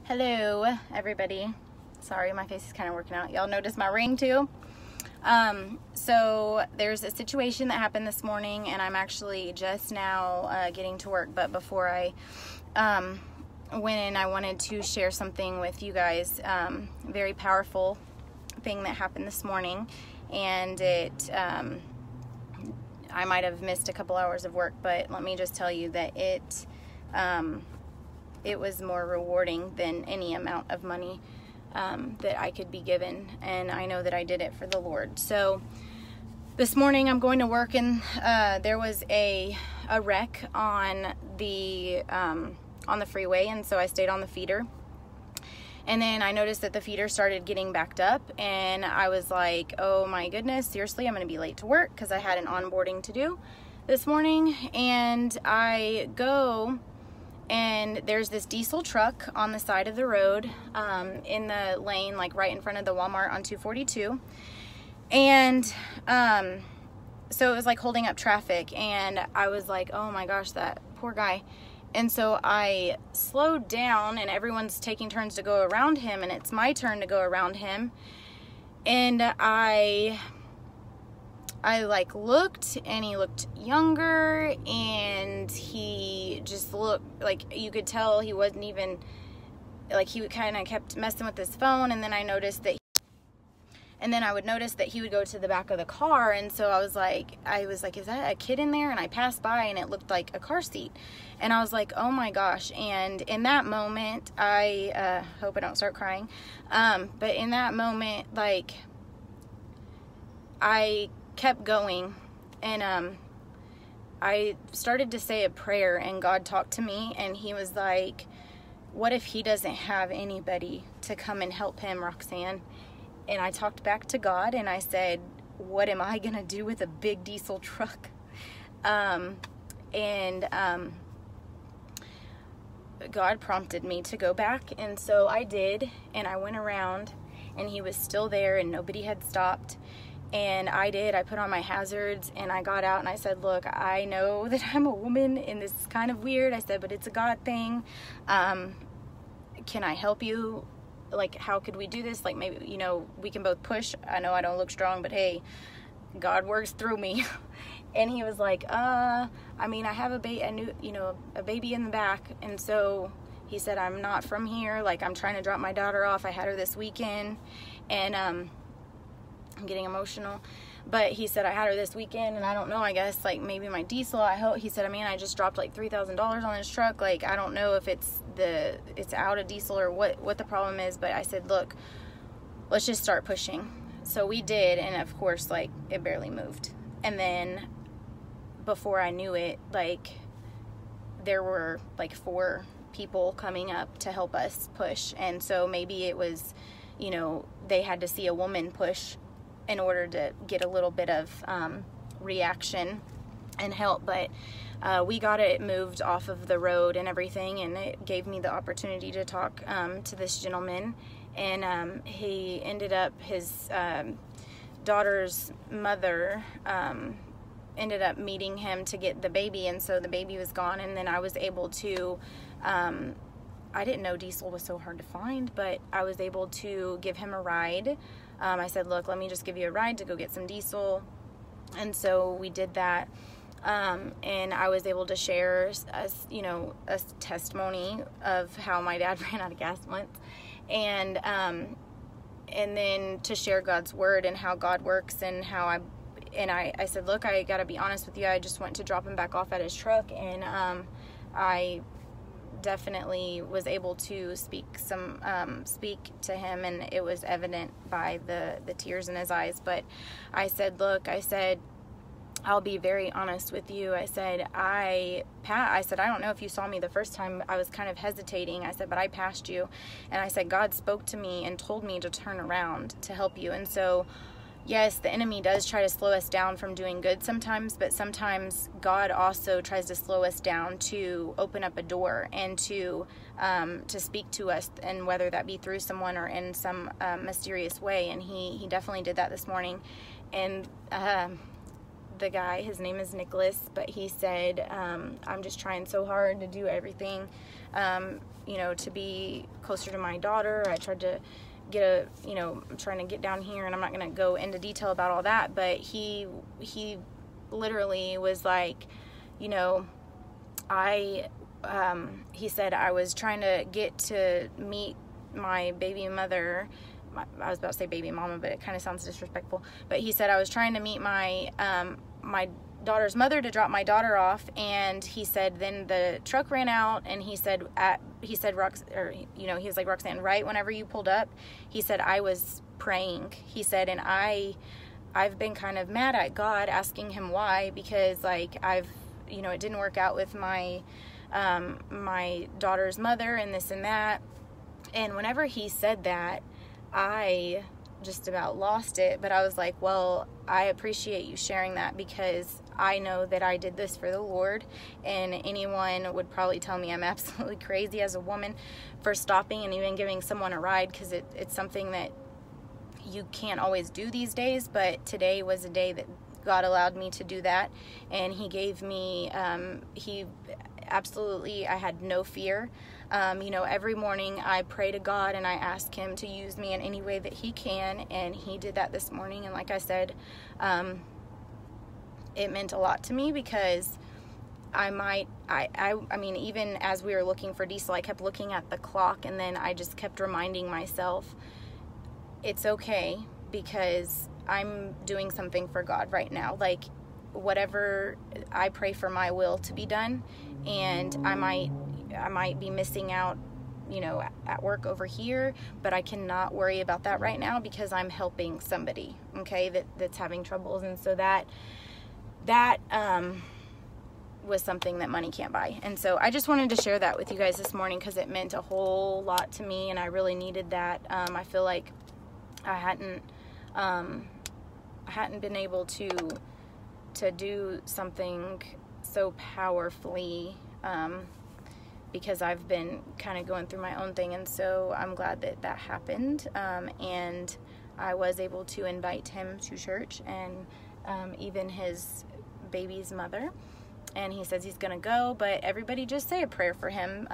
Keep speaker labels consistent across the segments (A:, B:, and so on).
A: Hello, everybody. Sorry, my face is kind of working out. Y'all notice my ring too? So there's a situation that happened this morning, and I'm actually just now getting to work. But before I went in, I wanted to share something with you guys. Very powerful thing that happened this morning, and I might have missed a couple hours of work, but let me just tell you that it was more rewarding than any amount of money that I could be given, and I know that I did it for the Lord. So this morning I'm going to work, and there was a wreck on the freeway, and so I stayed on the feeder. And then I noticed that the feeder started getting backed up, and I was like, oh my goodness, seriously, I'm going to be late to work because I had an onboarding to do this morning. And I go, and there's this diesel truck on the side of the road in the lane, like right in front of the Walmart on 242. And so it was like holding up traffic, and I was like, oh my gosh, that poor guy. And so I slowed down, and everyone's taking turns to go around him, and it's my turn to go around him. And I like looked, and he looked younger, and he just looked like, you could tell he wasn't even, like, he kind of kept messing with his phone. And then I noticed that I would notice that he would go to the back of the car, and so I was like, is that a kid in there? And I passed by, and it looked like a car seat, and I was like, oh my gosh. And in that moment, I hope I don't start crying, but in that moment, like, I kept going, and I started to say a prayer, and God talked to me, and he was like, what if he doesn't have anybody to come and help him, Roxanne? And I talked back to God, and I said, what am I gonna do with a big diesel truck? God prompted me to go back, and so I did, and I went around, and he was still there, and nobody had stopped. And I put on my hazards, and I got out, and I said, look, I know that I'm a woman, and this is kind of weird. I said, but it's a God thing. Can I help you? Like, how could we do this? Like, maybe, you know, we can both push. I know I don't look strong, but hey, God works through me. And he was like, I mean, I have a baby in the back. And so he said, I'm not from here. Like, I'm trying to drop my daughter off. I had her this weekend, and I'm getting emotional. But he said, I had her this weekend, and I don't know, I guess, like, maybe my diesel, I hope. He said, I mean, I just dropped like $3,000 on this truck. Like, I don't know if it's out of diesel or what the problem is. But I said, look, let's just start pushing. So we did, and of course, like, it barely moved. And then before I knew it, like, there were like 4 people coming up to help us push. And so maybe it was, you know, they had to see a woman push in order to get a little bit of reaction and help. But we got it moved off of the road and everything, and it gave me the opportunity to talk to this gentleman. And he ended up, his daughter's mother ended up meeting him to get the baby, and so the baby was gone. And then I was able to, I didn't know diesel was so hard to find, but I was able to give him a ride. I said, look, let me just give you a ride to go get some diesel. And so we did that. And I was able to share a testimony of how my dad ran out of gas once. And then to share God's word and how God works, and how I said, look, I gotta be honest with you. I just went to drop him back off at his truck, and I definitely was able to speak to him, and it was evident by the tears in his eyes. But I said, look, I said, I'll be very honest with you. I said, I don't know if you saw me the first time. I was kind of hesitating. I said, but I passed you. And I said, God spoke to me and told me to turn around to help you. And so, yes, the enemy does try to slow us down from doing good sometimes, but sometimes God also tries to slow us down to open up a door and to speak to us, and whether that be through someone or in some mysterious way. And he definitely did that this morning. And the guy, his name is Nicholas, but he said, I'm just trying so hard to do everything, you know, to be closer to my daughter. I tried to get I'm trying to get down here, and I'm not going to go into detail about all that, but he literally was like, you know, he said, I was trying to get to meet my baby mother. I was about to say baby mama, but it kind of sounds disrespectful. But he said, I was trying to meet my my daughter's mother to drop my daughter off, and he said then the truck ran out, and he said he was like, Roxanne, right whenever you pulled up, he said, I was praying. He said, and I've been kind of mad at God, asking him why, because like it didn't work out with my my daughter's mother and this and that. And whenever he said that, I just about lost it. But I was like, well, I appreciate you sharing that, because I know that I did this for the Lord, and anyone would probably tell me I'm absolutely crazy as a woman for stopping and even giving someone a ride, because it's something that you can't always do these days. But today was a day that God allowed me to do that, and he gave me I had no fear. Every morning I pray to God and I ask him to use me in any way that he can, and he did that this morning. And like I said, it meant a lot to me, because I mean, even as we were looking for diesel, I kept looking at the clock, and then I just kept reminding myself, it's okay, because I'm doing something for God right now. Like, whatever, I pray for my will to be done, and I might be missing out, at work over here, but I cannot worry about that right now, because I'm helping somebody, okay, that's having troubles. And so that was something that money can't buy. And so I just wanted to share that with you guys this morning, because it meant a whole lot to me, and I really needed that. I feel like I hadn't been able to do something so powerfully, because I've been kind of going through my own thing. And so I'm glad that happened, and I was able to invite him to church, and even his baby's mother, and he says he's gonna go. But everybody just say a prayer for him.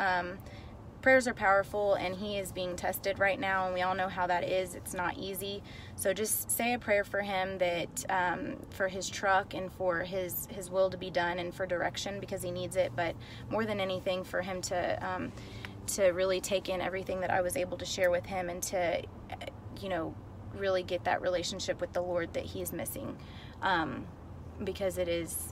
A: Prayers are powerful, and he is being tested right now, and we all know how that is. It's not easy. So just say a prayer for him, that for his truck, and for his will to be done, and for direction, because he needs it. But more than anything, for him to really take in everything that I was able to share with him, and to really get that relationship with the Lord that he's missing, because it is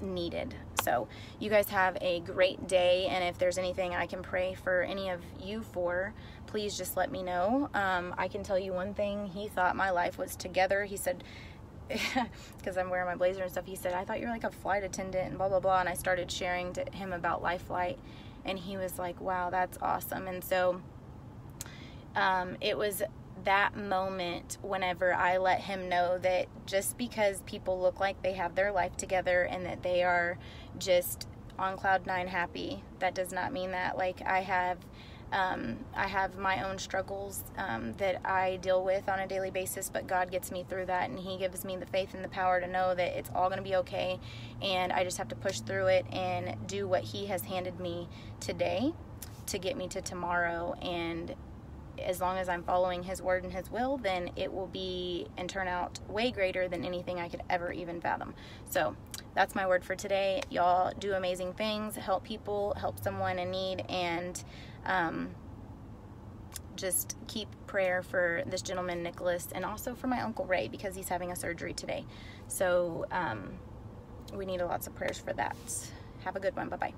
A: needed. So you guys have a great day, and if there's anything I can pray for any of you for, please just let me know. I can tell you one thing: he thought my life was together. He said, because I'm wearing my blazer and stuff, he said, I thought you were like a flight attendant and blah blah blah. And I started sharing to him about Life Flight, and he was like, wow, that's awesome. And so it was that moment whenever I let him know that just because people look like they have their life together and that they are just on cloud 9 happy, that does not mean that. Like, I have my own struggles that I deal with on a daily basis, but God gets me through that, and he gives me the faith and the power to know that it's all going to be okay, and I just have to push through it and do what he has handed me today to get me to tomorrow. And as long as I'm following his word and his will, then it will be and turn out way greater than anything I could ever even fathom. So that's my word for today. Y'all do amazing things, help people, help someone in need, and just keep prayer for this gentleman, Nicholas, and also for my Uncle Ray, because he's having a surgery today. So we need lots of prayers for that. Have a good one. Bye-bye.